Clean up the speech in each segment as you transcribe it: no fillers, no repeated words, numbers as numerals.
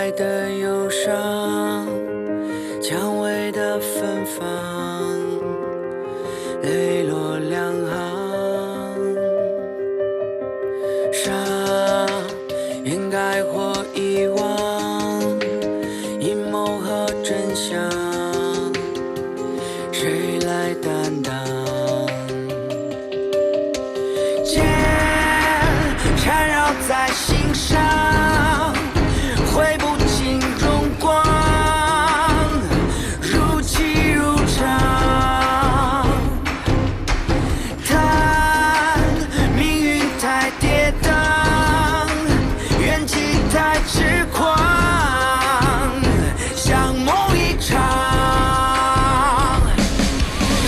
来的忧伤，蔷薇的芬芳，泪落两行。伤掩盖或遗忘，阴谋和真相，谁来担当？剑缠绕在心上，挥不尽荣光，如泣如偿。叹命运太跌宕，怨气太痴狂，像梦一场。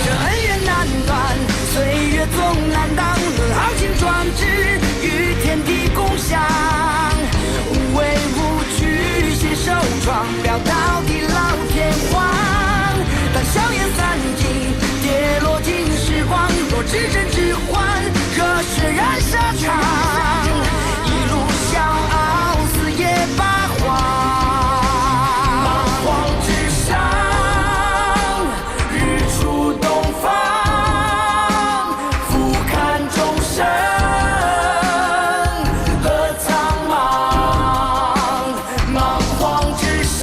这恩怨难断，岁月总难当，豪情壮志与天地共享。无畏无惧，携手闯，表到地老天荒。当硝烟散尽，跌落尽时光，若只真只幻，热血燃沙场，一路笑傲，死也八荒。八荒之上，日出东方，俯瞰众生和苍茫。莽荒之上，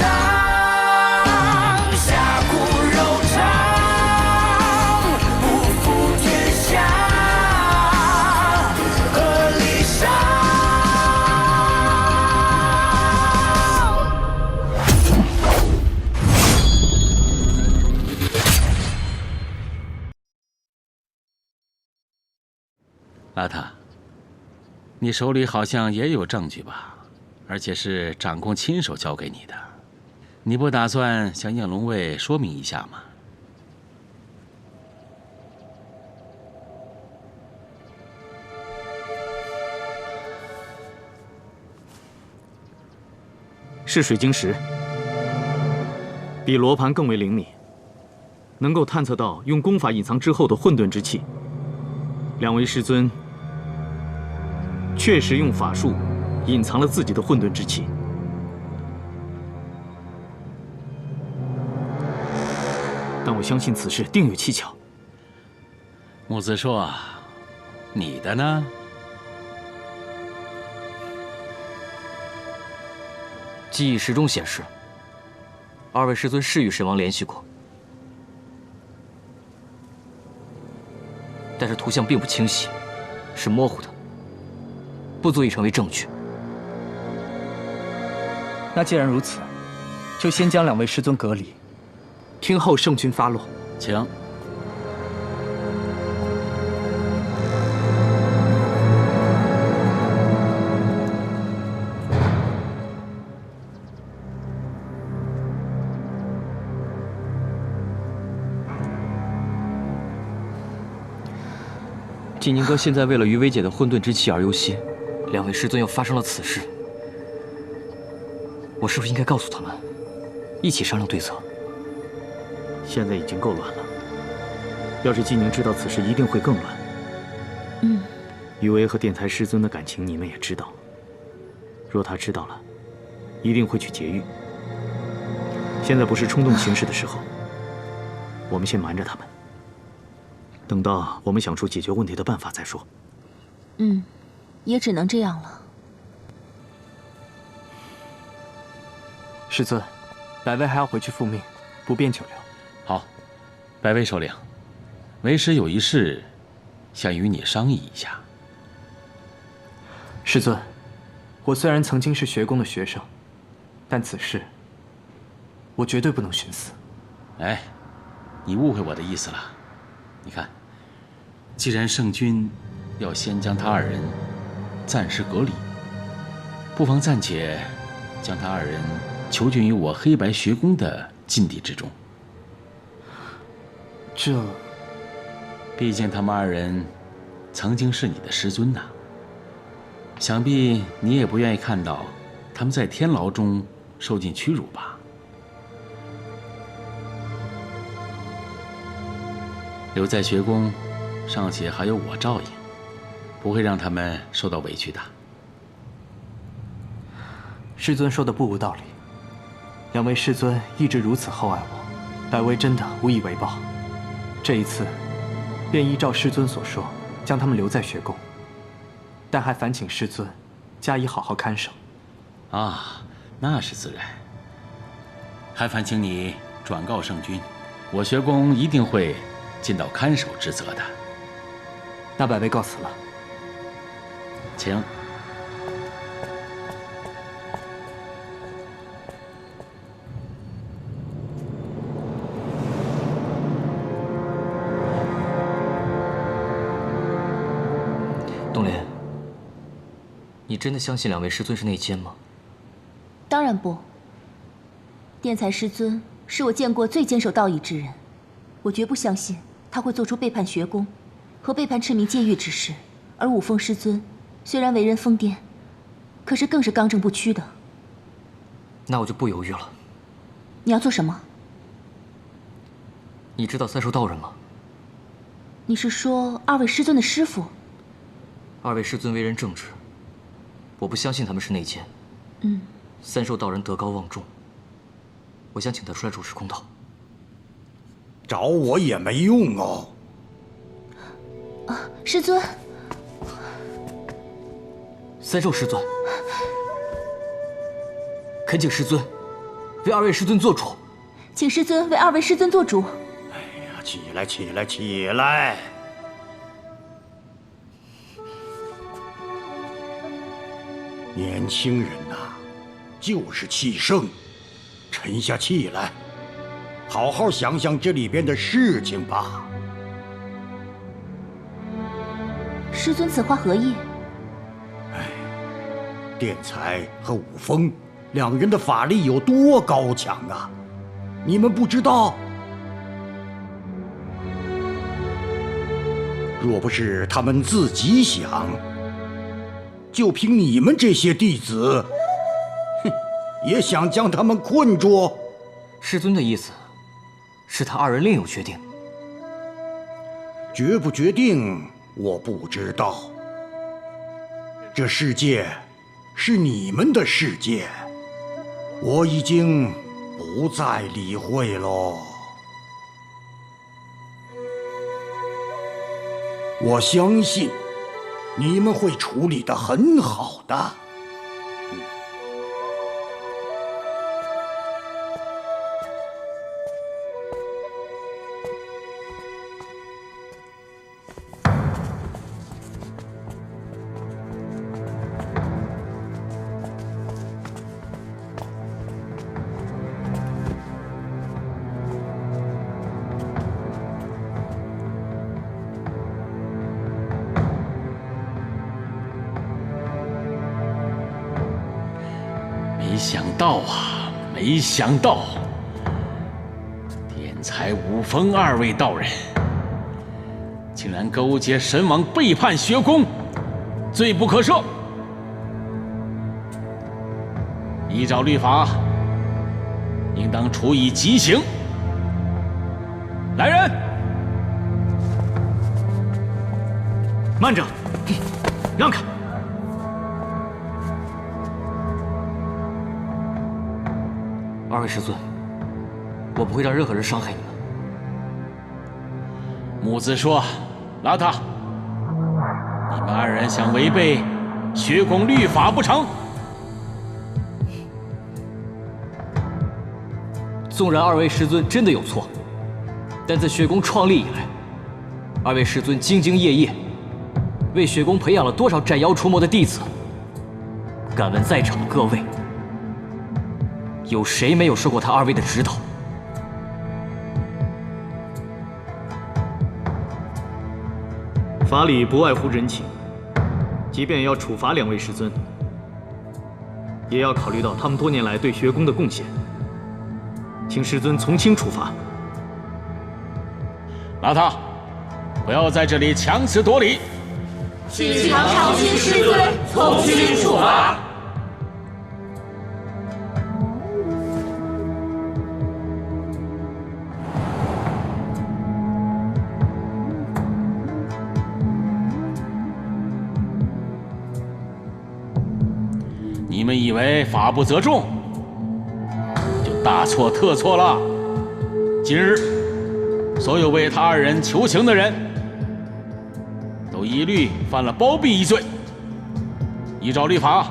侠骨柔肠，不负天下和理想。邋遢，你手里好像也有证据吧？而且是长公亲手交给你的，你不打算向应龙卫说明一下吗？是水晶石，比罗盘更为灵敏，能够探测到用功法隐藏之后的混沌之气。两位师尊确实用法术隐藏了自己的混沌之气。但我相信此事定有蹊跷。木子硕，你的呢？记忆石中显示，二位师尊是与神王联系过，但是图像并不清晰，是模糊的，不足以成为证据。那既然如此，就先将两位师尊隔离，听候圣君发落。请。晋宁哥现在为了于薇姐的混沌之气而忧心，两位师尊又发生了此事，我是不是应该告诉他们，一起商量对策？现在已经够乱了，要是纪宁知道此事，一定会更乱。于薇和电台师尊的感情你们也知道，若他知道了，一定会去劫狱。现在不是冲动行事的时候，我们先瞒着他们，等到我们想出解决问题的办法再说。也只能这样了。师尊，百位还要回去复命，不便久留。好，百位首领，为师有一事，想与你商议一下。师尊，我虽然曾经是学宫的学生，但此事我绝对不能徇私。哎，你误会我的意思了。你看，既然圣君要先将他二人暂时隔离，不妨暂且将他二人囚禁于我黑白学宫的禁地之中。这，毕竟他们二人曾经是你的师尊呐，想必你也不愿意看到他们在天牢中受尽屈辱吧？留在学宫，尚且还有我照应，不会让他们受到委屈的。师尊说的不无道理。两位师尊一直如此厚爱我，百位真的无以为报。这一次，便依照师尊所说，将他们留在学宫，但还烦请师尊加以好好看守。啊，那是自然。还烦请你转告圣君，我学宫一定会尽到看守之责的。那百位告辞了。请。东莲，你真的相信两位师尊是内奸吗？当然不。殿裁师尊是我见过最坚守道义之人，我绝不相信他会做出背叛学宫和背叛赤明戒狱之事。而五峰师尊虽然为人疯癫，可是更是刚正不屈的。那我就不犹豫了。你要做什么？你知道三寿道人吗？你是说二位师尊的师傅？二位师尊为人正直，我不相信他们是内奸。三寿道人德高望重，我想请他出来主持公道。找我也没用哦。师尊。三寿师尊，恳请师尊为二位师尊做主。请师尊为二位师尊做主。哎呀，起来，起来，起来！年轻人呐，就是气盛，沉下气来，好好想想这里边的事情吧。师尊此话何意？殿裁和武峰两人的法力有多高强啊？你们不知道？若不是他们自己想，就凭你们这些弟子，也想将他们困住？师尊的意思是他二人另有决定？决不决定我不知道。这世界是你们的世界，我已经不再理会喽。我相信你们会处理得很好的。没想到啊，没想到，天才武峰二位道人竟然勾结神王背叛学宫，罪不可赦。依照律法，应当处以极刑。来人！慢着，让开！二位师尊，我不会让任何人伤害你们。木子说：“拉他，你们二人想违背学宫律法不成？”纵然二位师尊真的有错，但自学宫创立以来，二位师尊兢兢业业，为学宫培养了多少斩妖除魔的弟子？敢问在场的各位，有谁没有受过他二位的指导？法理不外乎人情，即便要处罚两位师尊，也要考虑到他们多年来对学宫的贡献，请师尊从轻处罚。拉他，不要在这里强词夺理。请长青师尊从轻处罚。你们以为法不责众，就大错特错了！今日，所有为他二人求情的人，都一律犯了包庇一罪，依照律法，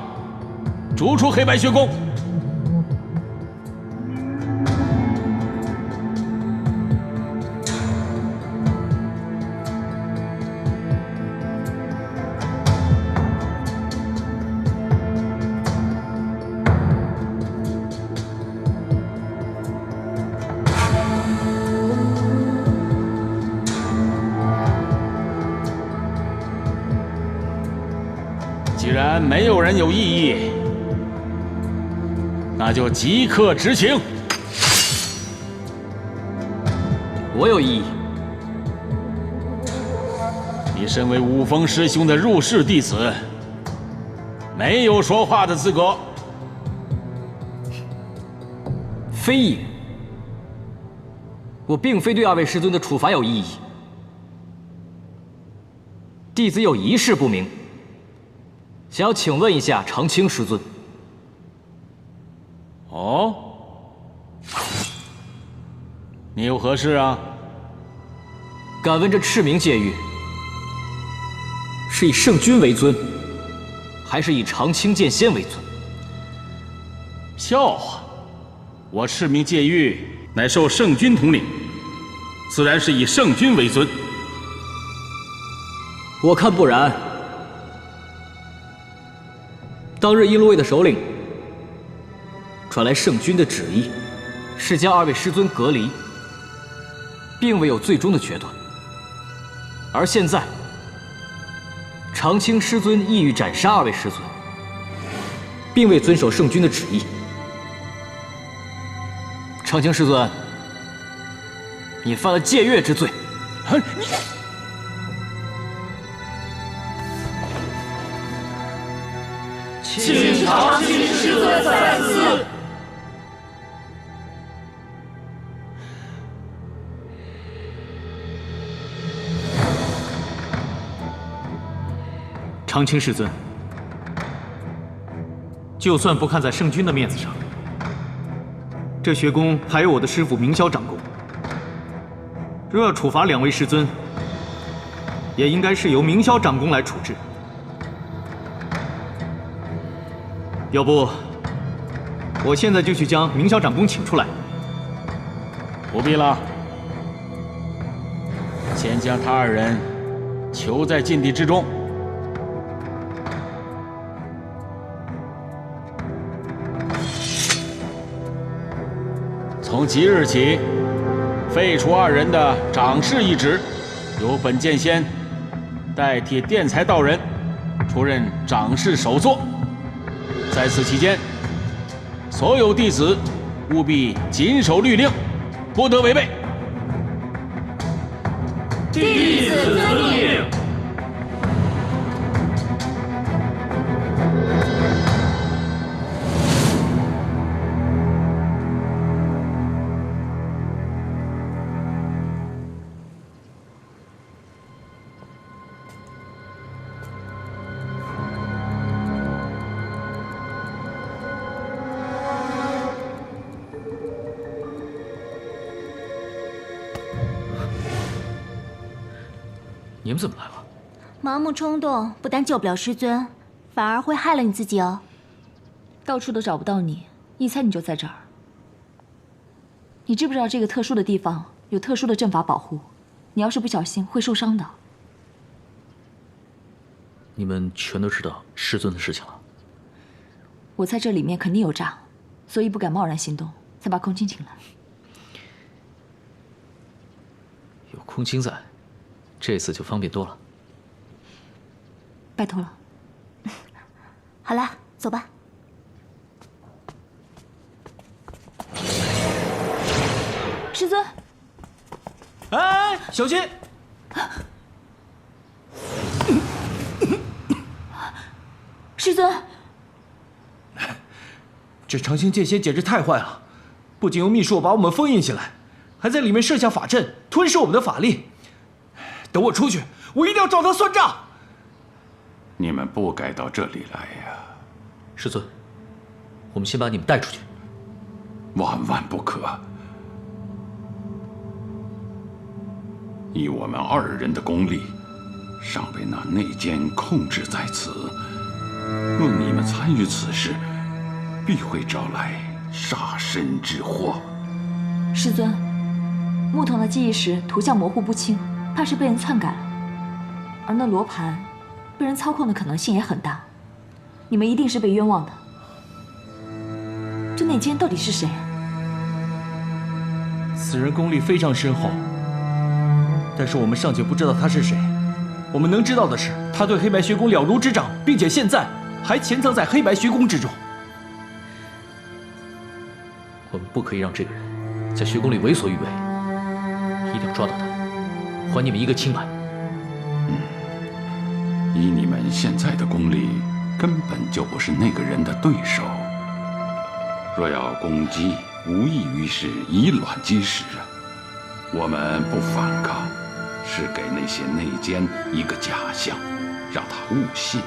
逐出黑白学宫。既然没有人有异议，那就即刻执行。我有异议。你身为五峰师兄的入室弟子，没有说话的资格。非议。我并非对二位师尊的处罚有异议，弟子有一事不明，想要请问一下长青师尊。哦，你有何事啊？敢问这赤明戒狱，是以圣君为尊，还是以长青剑仙为尊？笑话！我赤明戒狱乃受圣君统领，自然是以圣君为尊。我看不然。当日阴芦卫的首领传来圣君的旨意，是将二位师尊隔离，并未有最终的决断。而现在，长青师尊意欲斩杀二位师尊，并未遵守圣君的旨意。长青师尊，你犯了僭越之罪。你。请长青师尊再次。长青师尊，就算不看在圣君的面子上，这学宫还有我的师父明霄长公。若要处罚两位师尊，也应该是由明霄长公来处置。要不，我现在就去将明霄长公请出来。不必了，先将他二人囚在禁地之中。从即日起，废除二人的掌事一职，由本剑仙代替辩才道人出任掌事首座。在此期间，所有弟子务必谨守律令，不得违背。弟子遵令。你们怎么来了？盲目冲动不但救不了师尊，反而会害了你自己哦。到处都找不到你，一猜你就在这儿。你知不知道这个特殊的地方有特殊的阵法保护？你要是不小心会受伤的。你们全都知道师尊的事情了？我猜这里面肯定有诈，所以不敢贸然行动，才把空青请来。有空青在，这次就方便多了。拜托了。好了，走吧。师尊，哎，小心！师尊，这长青剑仙简直太坏了，不仅用秘术把我们封印起来，还在里面设下法阵，吞噬我们的法力。等我出去，我一定要找他算账。你们不该到这里来呀！师尊，我们先把你们带出去。万万不可！以我们2人的功力，尚被那内奸控制在此。若你们参与此事，必会招来杀身之祸。师尊，牧童的记忆石图像模糊不清，怕是被人篡改了。而那罗盘，被人操控的可能性也很大。你们一定是被冤枉的。这内奸到底是谁？此人功力非常深厚，但是我们尚且不知道他是谁。我们能知道的是，他对黑白学宫了如指掌，并且现在还潜藏在黑白学宫之中。我们不可以让这个人在学宫里为所欲为，一定要抓到他，还你们一个清白。以你们现在的功力，根本就不是那个人的对手。若要攻击，无异于是以卵击石。我们不反抗，是给那些内奸一个假象，让他误信，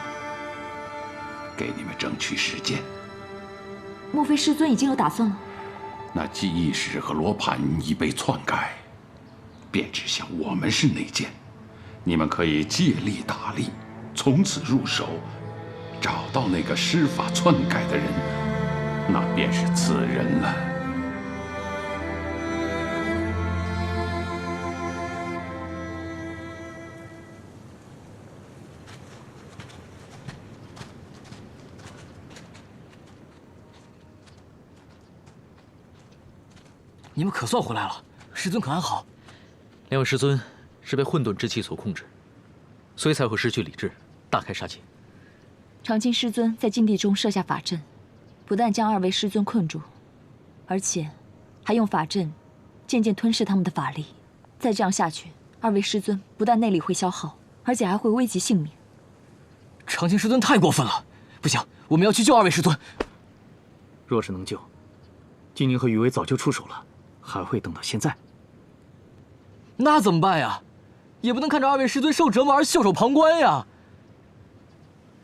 给你们争取时间。莫非师尊已经有打算了？那记忆石和罗盘已被篡改，便指向我们是内奸。你们可以借力打力，从此入手，找到那个施法篡改的人，那便是此人了。你们可算回来了，师尊可安好？两位师尊是被混沌之气所控制，所以才会失去理智，大开杀戒。长青师尊在禁地中设下法阵，不但将2位师尊困住，而且还用法阵渐渐吞噬他们的法力。再这样下去，2位师尊不但内力会消耗，而且还会危及性命。长青师尊太过分了，不行，我们要去救2位师尊。若是能救，金宁和余威早就出手了，还会等到现在？那怎么办呀？也不能看着2位师尊受折磨而袖手旁观呀。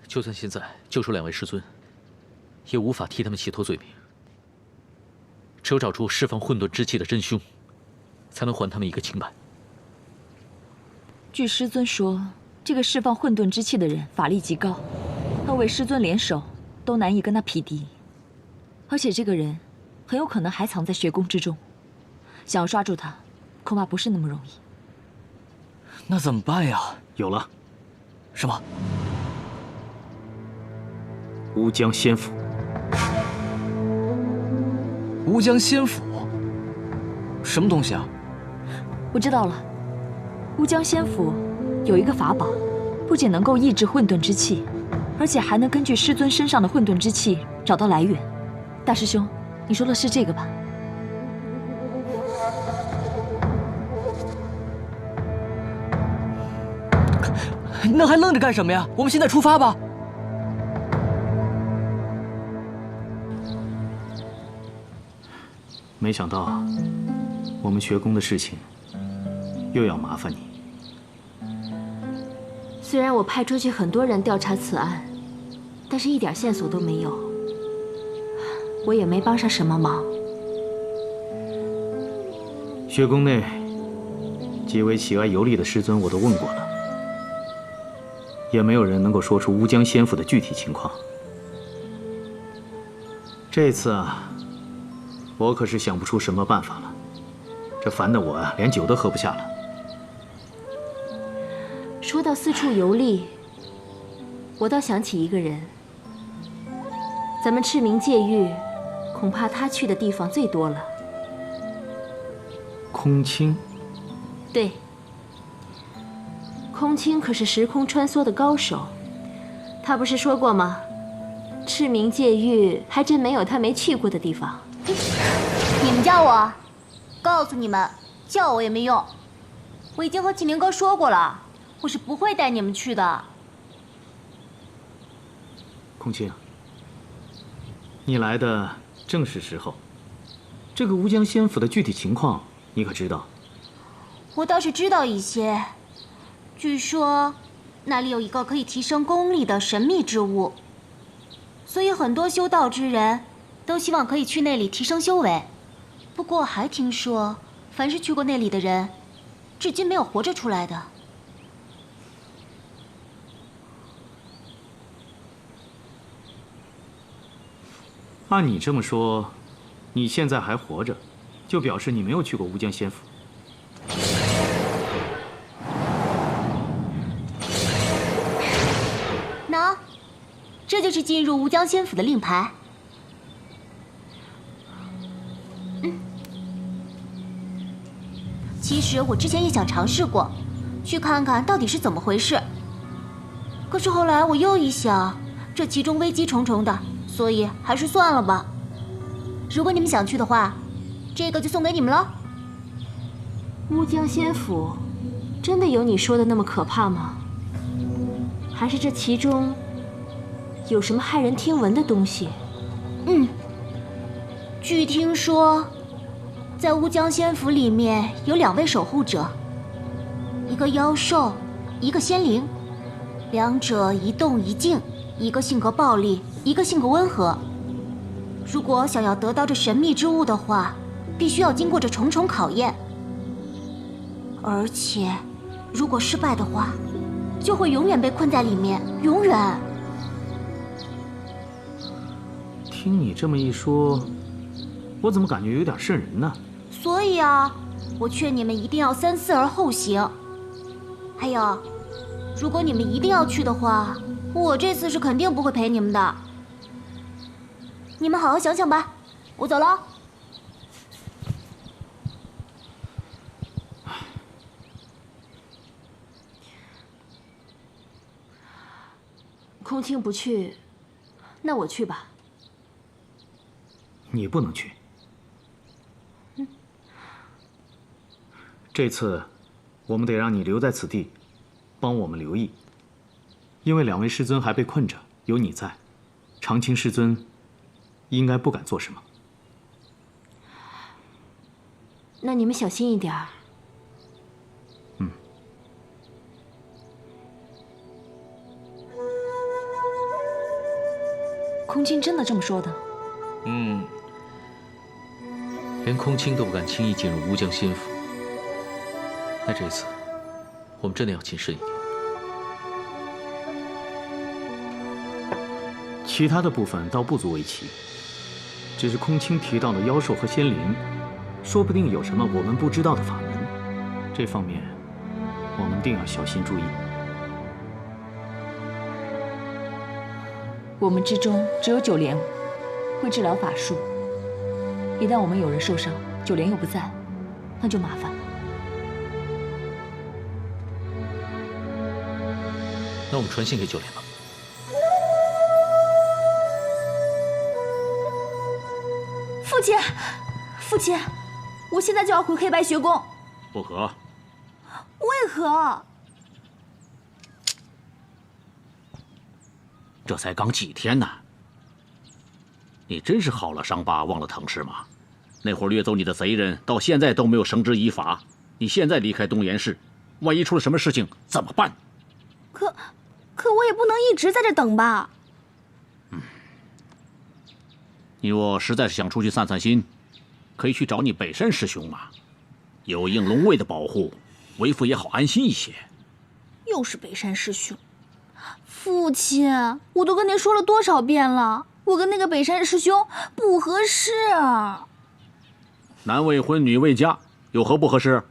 就算现在救出2位师尊，也无法替他们洗脱罪名。只有找出释放混沌之气的真凶，才能还他们一个清白。据师尊说，这个释放混沌之气的人法力极高，2位师尊联手都难以跟他匹敌。而且这个人很有可能还藏在学宫之中，想要抓住他，恐怕不是那么容易。那怎么办呀？有了。什么？乌江仙府。乌江仙府？什么东西啊？我知道了，乌江仙府有一个法宝，不仅能够抑制混沌之气，而且还能根据师尊身上的混沌之气找到来源。大师兄，你说的是这个吧？那还愣着干什么呀？我们现在出发吧。没想到，我们学宫的事情又要麻烦你。虽然我派出去很多人调查此案，但是一点线索都没有，我也没帮上什么忙。学宫内几位喜爱游历的师尊我都问过了，也没有人能够说出乌江仙府的具体情况。这次啊，我可是想不出什么办法了，这烦得我啊，连酒都喝不下了。说到四处游历，我倒想起一个人。咱们赤明戒狱，恐怕他去的地方最多了。空清。对，空清可是时空穿梭的高手，他不是说过吗？赤明戒狱还真没有他没去过的地方。你们叫我，告诉你们，叫我也没用。我已经和启明哥说过了，我是不会带你们去的。空清，你来的正是时候。这个乌江仙府的具体情况，你可知道？我倒是知道一些，据说那里有一个可以提升功力的神秘之物，所以很多修道之人都希望可以去那里提升修为。不过还听说，凡是去过那里的人，至今没有活着出来的。按你这么说，你现在还活着，就表示你没有去过乌江仙府。喏，这就是进入乌江仙府的令牌。其实我之前也想尝试过，去看看到底是怎么回事。可是后来我又一想，这其中危机重重的，所以还是算了吧。如果你们想去的话，这个就送给你们了。乌江仙府真的有你说的那么可怕吗？还是这其中有什么骇人听闻的东西？据听说，在乌江仙府里面有2位守护者，一个妖兽，一个仙灵，两者一动一静，一个性格暴戾，一个性格温和。如果想要得到这神秘之物的话，必须要经过这重重考验，而且如果失败的话，就会永远被困在里面，永远。听你这么一说，我怎么感觉有点瘆人呢？所以啊，我劝你们一定要三思而后行。还有，如果你们一定要去的话，我这次是肯定不会陪你们的。你们好好想想吧，我走了。空清不去，那我去吧。你不能去。这次，我们得让你留在此地，帮我们留意。因为2位师尊还被困着，有你在，长青师尊应该不敢做什么。那你们小心一点儿。空清真的这么说的？连空清都不敢轻易进入乌江仙府，那这次我们真的要谨慎一点。其他的部分倒不足为奇，只是空清提到的妖兽和仙灵，说不定有什么我们不知道的法门，这方面我们定要小心注意。我们之中只有九莲会治疗法术，一旦我们有人受伤，九莲又不在，那就麻烦了。那我们传信给九莲吧。父亲，父亲，我现在就要回黑白学宫。不可。为何？这才刚几天呢，你真是好了伤疤忘了疼是吗？那会儿掠走你的贼人到现在都没有绳之以法，你现在离开东岩市，万一出了什么事情怎么办？可我也不能一直在这等吧。你若实在是想出去散散心，可以去找你北山师兄嘛，有应龙卫的保护，为父也好安心一些。又是北山师兄。父亲，我都跟您说了多少遍了，我跟那个北山师兄不合适。男未婚，女未嫁，有何不合适？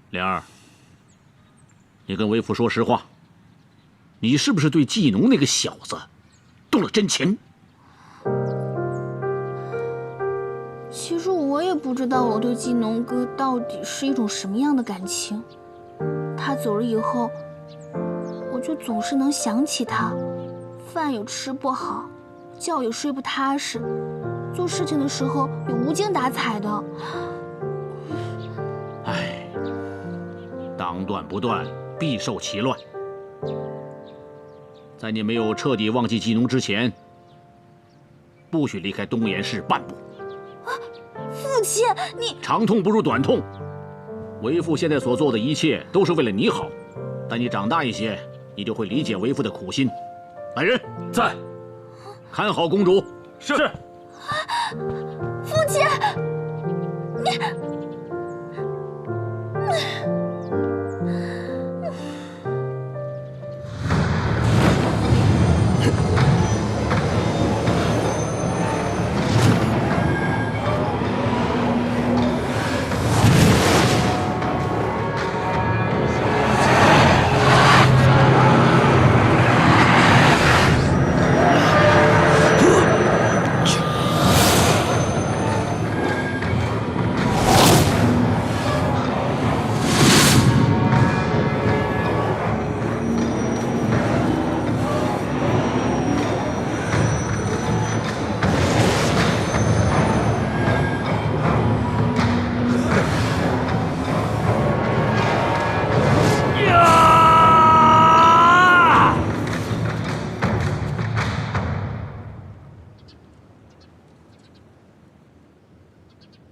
莲儿，你跟为父说实话，你是不是对季农那个小子动了真情？其实我也不知道我对季农哥到底是一种什么样的感情。他走了以后，我就总是能想起他，饭也吃不好，觉也睡不踏实，做事情的时候也无精打采的。唉，当断不断，必受其乱。在你没有彻底忘记季农之前，不许离开东岩市半步。父亲，你长痛不如短痛。为父现在所做的一切都是为了你好，待你长大一些，你就会理解为父的苦心。来人，在。看好公主。是。父亲，你。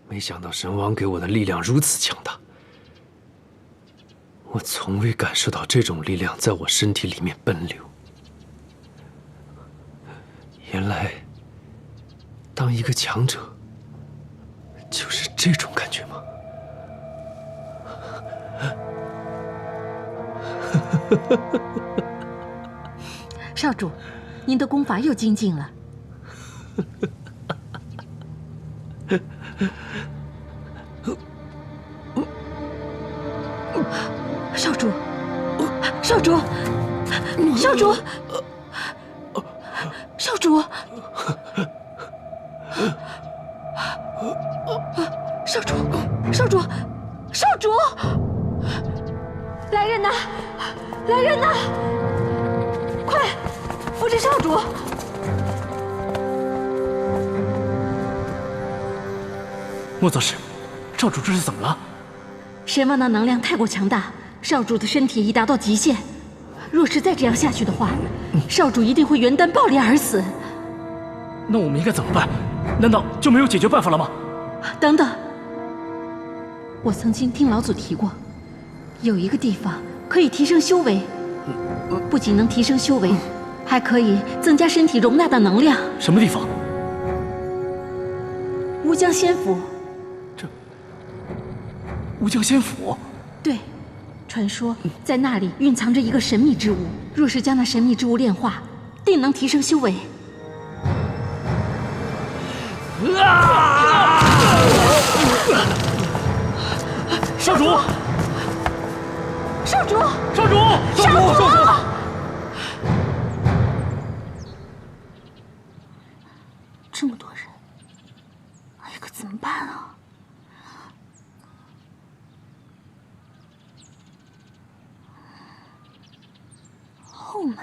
没想到神王给我的力量如此强大，我从未感受到这种力量在我身体里面奔流。原来，当一个强者，就是这种感觉吗？少主，您的功法又精进了。少主，少主，少主，少主，少主，少主，少主，来人呐！来人呐！快扶持少主！莫左使，少主这是怎么了？神王的能量太过强大，少主的身体已达到极限。若是再这样下去的话，少主一定会元丹爆裂而死。那我们应该怎么办？难道就没有解决办法了吗？等等，我曾经听老祖提过，有一个地方可以提升修为，不仅能提升修为，还可以增加身体容纳的能量。什么地方？乌江仙府。乌江仙府？对，传说在那里蕴藏着一个神秘之物，若是将那神秘之物炼化，定能提升修为。少主！少主！少主！少主！这么多人，哎呀，可怎么办啊？后门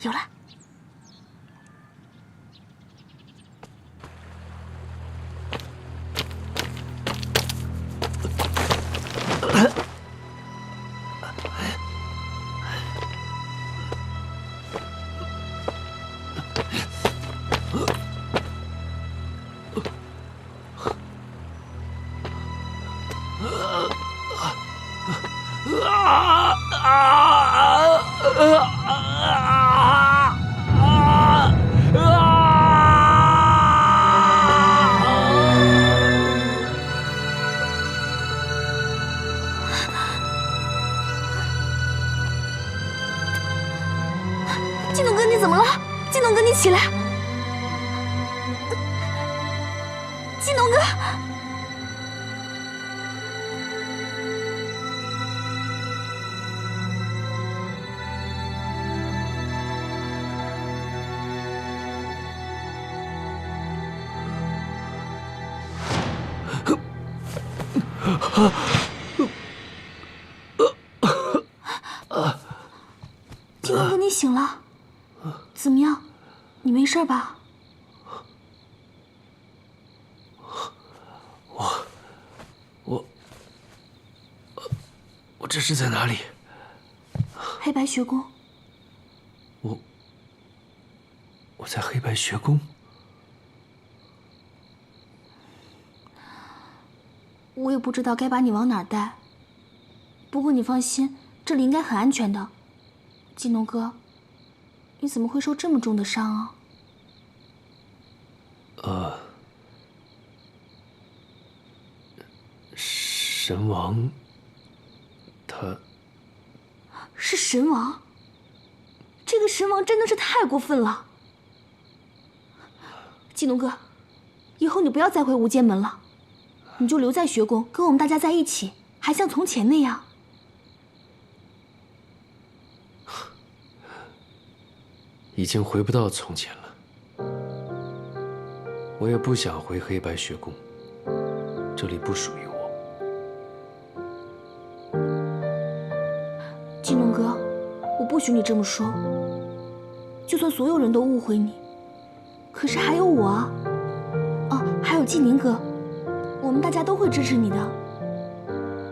有了。季农哥，你怎么了？季农哥，你起来！季农哥。季农哥，你醒了？怎么样？你没事吧？我这是在哪里？黑白学宫。我在黑白学宫。我也不知道该把你往哪儿带，不过你放心，这里应该很安全的。季农哥，你怎么会受这么重的伤啊？神王，他是神王？这个神王真的是太过分了！季农哥，以后你不要再回无间门了，你就留在学宫，跟我们大家在一起，还像从前那样。已经回不到从前了。我也不想回黑白学宫，这里不属于我。季农哥，我不许你这么说。就算所有人都误会你，可是还有我啊！哦，还有季宁哥，我们大家都会支持你的。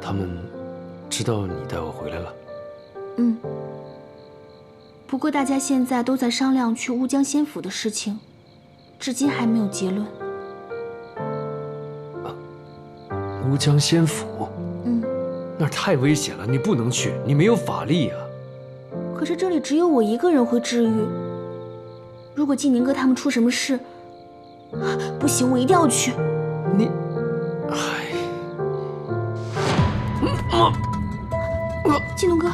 他们知道你带我回来了。嗯。不过大家现在都在商量去乌江仙府的事情，至今还没有结论。乌江仙府？那儿太危险了，你不能去，你没有法力啊。可是这里只有我一个人会治愈。如果季宁哥他们出什么事，不行，我一定要去。你，季农哥，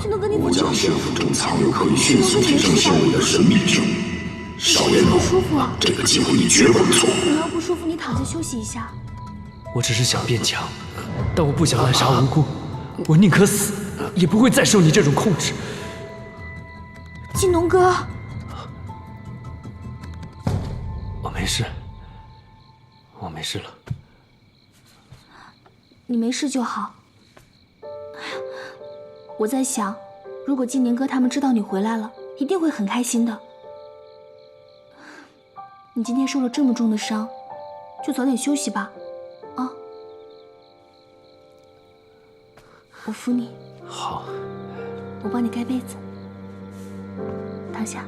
季农哥，你乌江仙府中藏有可以迅速提升修为的神秘之物，少言不舒服啊！这个机会你绝不能错过。你要不舒服，你躺下休息一下。我只是想变强，但我不想滥杀无辜，我宁可死，也不会再受你这种控制。季农哥，我没事，我没事了。你没事就好。我在想，如果季宁哥他们知道你回来了，一定会很开心的。你今天受了这么重的伤，就早点休息吧。啊，我扶你。好。我帮你盖被子。躺下。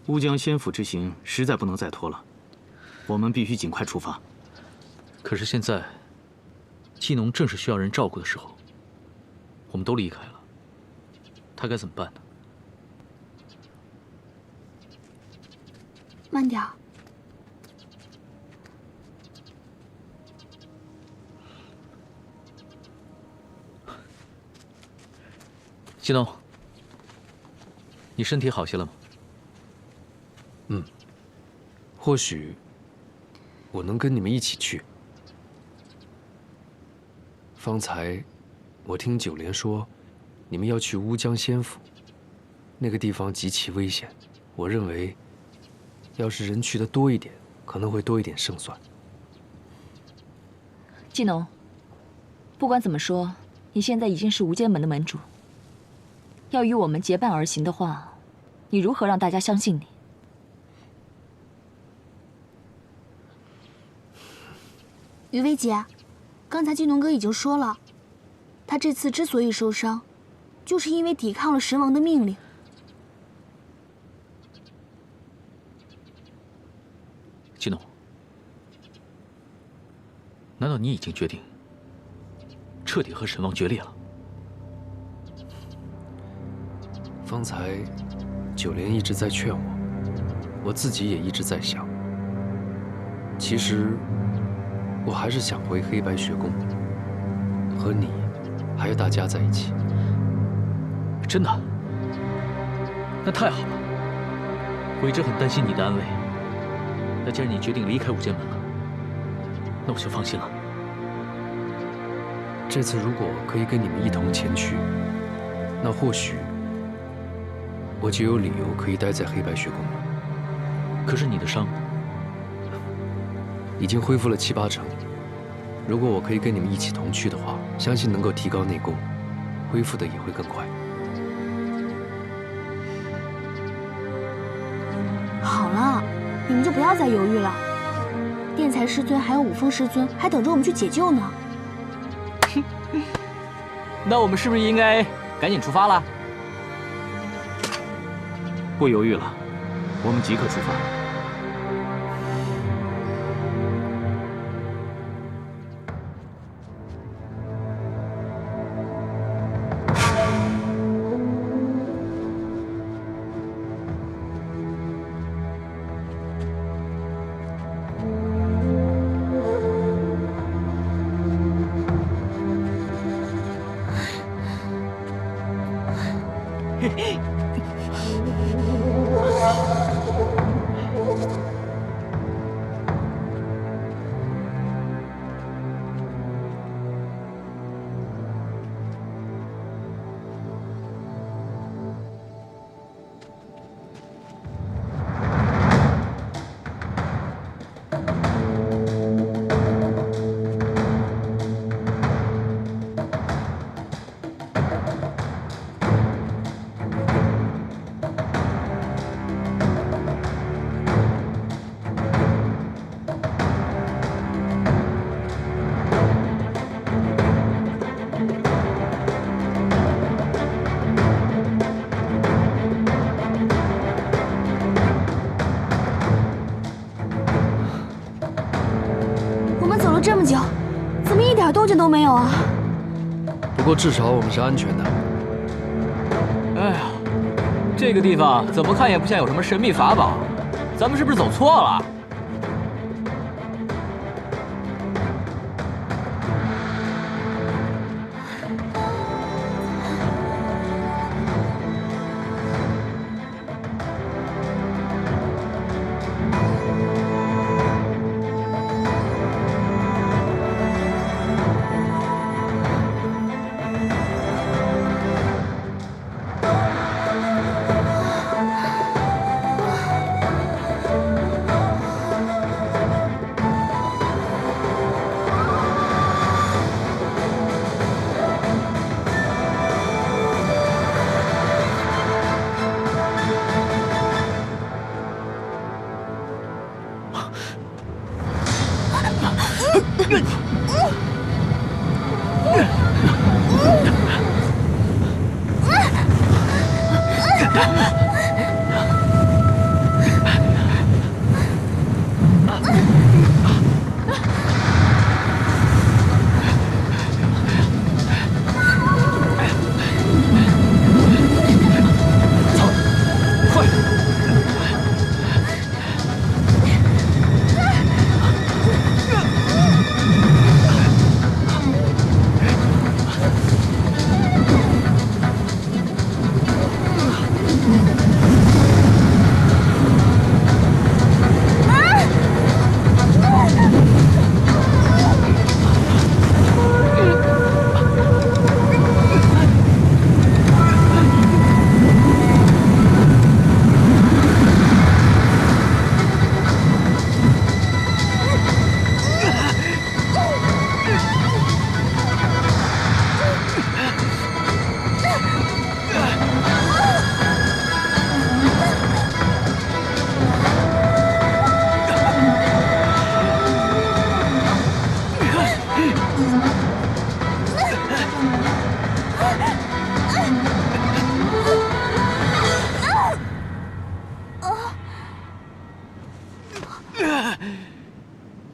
乌江仙府之行实在不能再拖了，我们必须尽快出发。可是现在，季农正是需要人照顾的时候，我们都离开了，他该怎么办呢？慢点儿。季农，你身体好些了吗？或许我能跟你们一起去。方才我听九莲说，你们要去乌江仙府，那个地方极其危险。我认为，要是人去的多一点，可能会多一点胜算。季农，不管怎么说，你现在已经是无间门的门主。要与我们结伴而行的话，你如何让大家相信你？于薇姐，刚才季农哥已经说了，他这次之所以受伤，就是因为抵抗了神王的命令。季农，难道你已经决定彻底和神王决裂了？方才九莲一直在劝我，我自己也一直在想，其实我还是想回黑白学宫，和你还有大家在一起。真的？那太好了，我一直很担心你的安危。那既然你决定离开无间门了，那我就放心了。这次如果可以跟你们一同前去，那或许我就有理由可以待在黑白学宫了。可是你的伤已经恢复了7、8成，如果我可以跟你们一起同去的话，相信能够提高内功，恢复的也会更快。好了，你们就不要再犹豫了。殿才师尊还有五峰师尊还等着我们去解救呢。那我们是不是应该赶紧出发了？不犹豫了，我们即刻出发。这么久，怎么一点动静都没有啊？不过至少我们是安全的。哎呀，这个地方怎么看也不像有什么神秘法宝，咱们是不是走错了？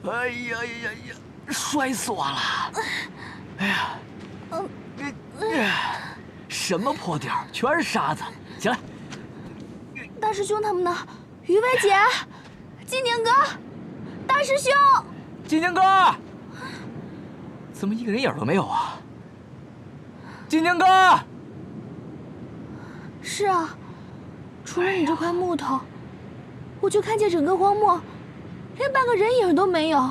哎呀呀呀！摔死我了！哎呀，什么破地儿，全是沙子！起来！大师兄他们呢？于薇姐、金宁哥、大师兄、金宁哥，怎么一个人影都没有啊？金宁哥，是啊，除了你这块木头，我就看见整个荒漠连半个人影都没有。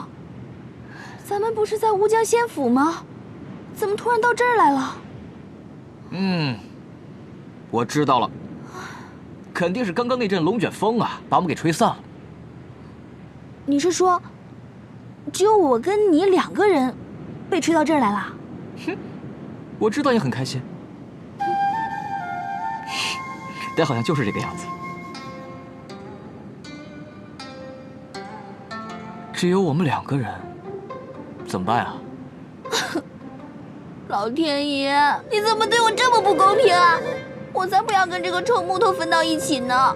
咱们不是在乌江仙府吗？怎么突然到这儿来了？我知道了，肯定是刚刚那阵龙卷风啊，把我们给吹散了。你是说，只有我跟你两个人被吹到这儿来了？哼，我知道你很开心，但好像就是这个样子。只有我们两个人，怎么办啊？老天爷，你怎么对我这么不公平啊！我才不要跟这个臭木头分到一起呢！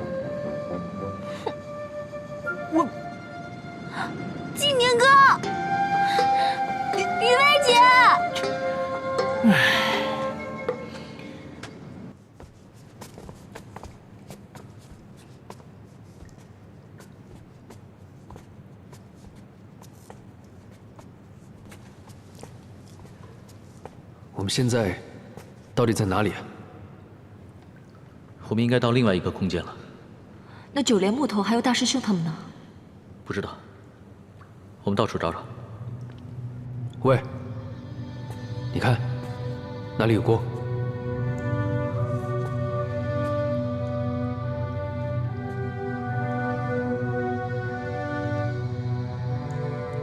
我，纪宁哥，雨薇姐。我们现在到底在哪里啊？我们应该到另外一个空间了。那九莲木头还有大师兄他们呢？不知道，我们到处找找。喂，你看，哪里有光？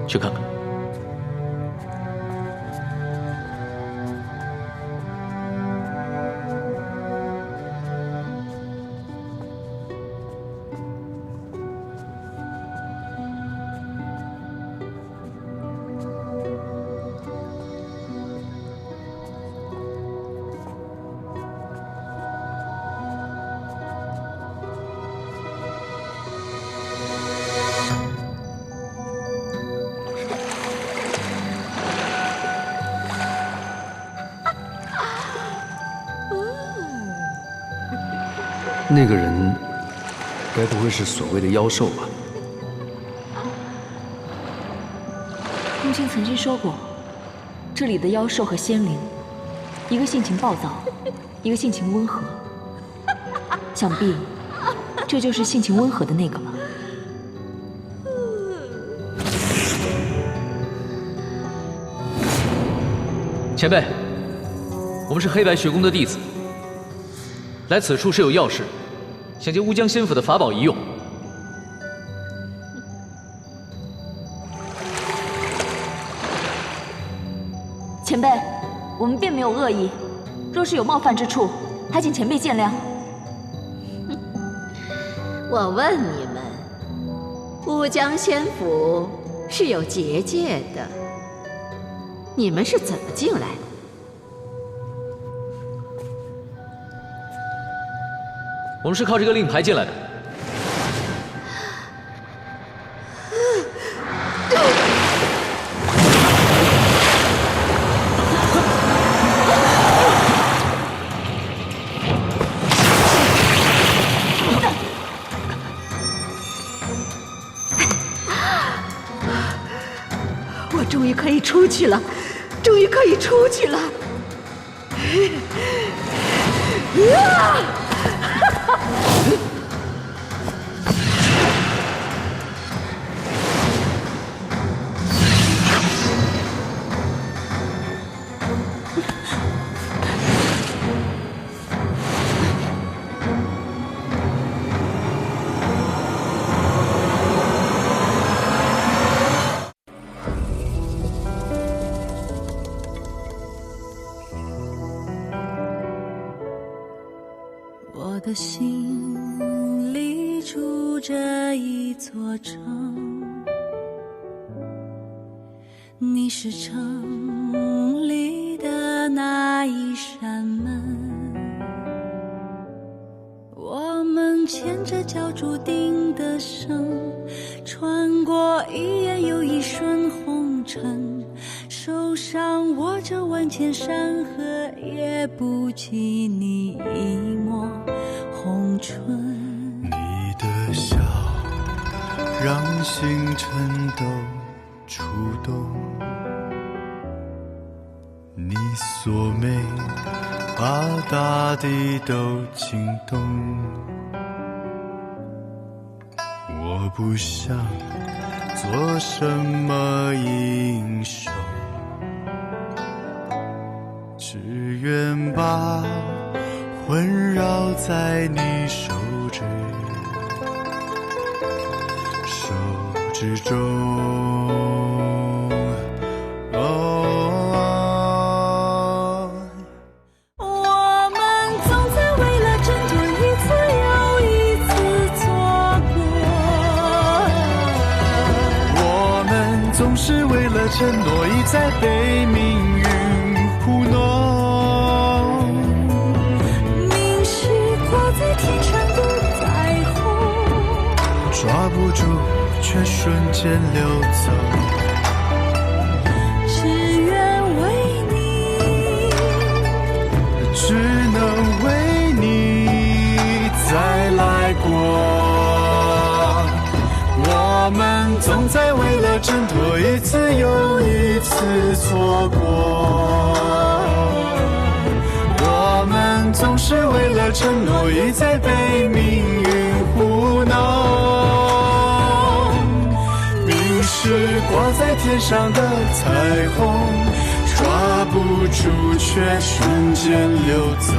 去看看。那个人，该不会是所谓的妖兽吧？母亲曾经说过，这里的妖兽和仙灵，一个性情暴躁，一个性情温和。想必，这就是性情温和的那个了。前辈，我们是黑白学宫的弟子，来此处是有要事。想借乌江仙府的法宝一用。前辈，我们并没有恶意，若是有冒犯之处，还请前辈见谅。我问你们，乌江仙府是有结界的，你们是怎么进来的？我们是靠这个令牌进来的。我终于可以出去了，终于可以出去了！我的心里住着一座城，你是城里的那一扇门，我们牵着脚注定的绳，穿过一眼又一瞬红尘，手上握着万千山河，也不及你一抹红唇。你的笑让星辰都触动，你锁眉把大地都惊动。我不想做什么英雄，只愿把魂绕在你手指中。我们总在为了争夺一次又一次错过，我们总是为了承诺一再被命运糊弄。住，却瞬间溜走。只愿为你，只能为你再来过。我们总在为了挣脱一次又一次错过。我们总是为了承诺一再被命运糊弄。明是挂在天上的彩虹，抓不住却瞬间溜走。